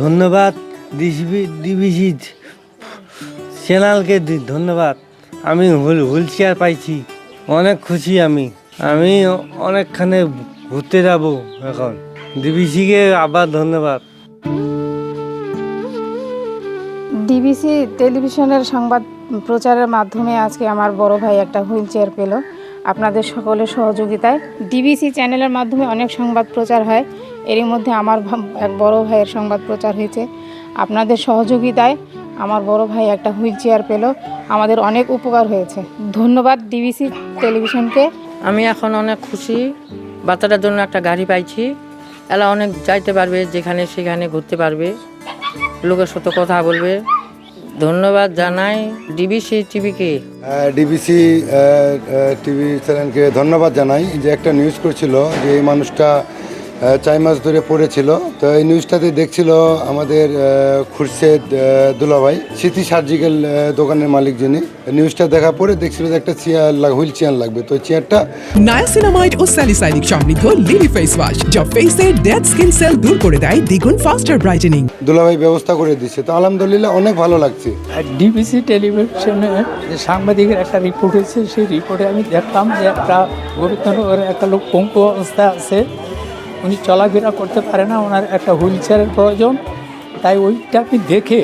ধন্যবাদ ডিবিসি চ্যানেলকে ধন্যবাদ। আমি হুইল চেয়ার পাইছি, অনেক খুশি আমি অনেকখানে ঘুরতে যাব এখন। ডিবিসিকে আবার ধন্যবাদ। ডিবিসি টেলিভিশনের সংবাদ প্রচারের মাধ্যমে আজকে আমার বড় ভাই একটা হুইল চেয়ার পেল আপনাদের সকলের সহযোগিতায়। ডিবিসি চ্যানেলের মাধ্যমে অনেক সংবাদ প্রচার হয়, এরই মধ্যে আমার এক বড় ভাইয়ের সংবাদ প্রচার হয়েছে। আপনাদের সহযোগিতায় আমার বড় ভাই একটা হুইল চেয়ার পেল, আমাদের অনেক উপকার হয়েছে। ধন্যবাদ ডিবিসি টেলিভিশনকে। আমি এখন অনেক খুশি, বাচ্চাটার জন্য একটা গাড়ি পাইছি। এলা অনেক যাইতে পারবে, যেখানে সেখানে ঘুরতে পারবে, লোকের সাথে কথা বলবে। ধন্যবাদ জানাই ডিবিসি টিভিকে। ডিবিসি টিভি চ্যানেলকে ধন্যবাদ জানাই যে একটা নিউজ করছিল যে এই মানুষটা 4 মাস ধরে পড়েছিল। তো এই নিউজটাতে দেখছিল আমাদের খুরশেদ দুলাভাই, স্মৃতি সার্জিক্যাল দোকানের মালিক যিনি। নিউজটা দেখা পরে দেখছিল যে একটা হুইল চেয়ার লাগবে, তো চেয়ারটা নায়াসিনামাইড ও স্যালিসাইলিক সমৃদ্ধ লিলি ফেস ওয়াশ, যা ফেসের ডেড স্কিন সেল দূর করে দেয় দ্বিগুণ ফাস্টার ব্রাইটেনিং। দুলাভাই ব্যবস্থা করে দিচ্ছে, তো আলহামদুলিল্লাহ অনেক ভালো লাগছে। ডিবিসি টেলিভিশনে যে সাংবাদিকের একটা রিপোর্ট হয়েছে, সেই রিপোর্টে আমি দেখলাম যে একটা গোবিন্দনগরের একটা লোক পঙ্গু অবস্থায় আছে, উনি চলাফেরা করতে পারে না, ওনার একটা হুইল চেয়ারের প্রয়োজন। তাই ওইটা আমি দেখে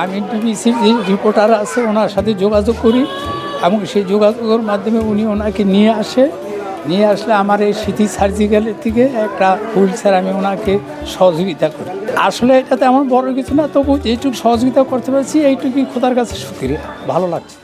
আমি ডিবিসির যে রিপোর্টার আছে ওনার সাথে যোগাযোগ করি এবং সেই যোগাযোগের মাধ্যমে উনি ওনাকে নিয়ে আসলে আমার এই স্মৃতি সার্জিক্যালের থেকে একটা হুইল চেয়ার আমি ওনাকে সহযোগিতা করি। আসলে এটা তেমন বড় কিছু না, তবু যেটুকু সহযোগিতা করতে পারছি এইটুকুই খোদার কাছে শুকরিয়া, ভালো লাগছে।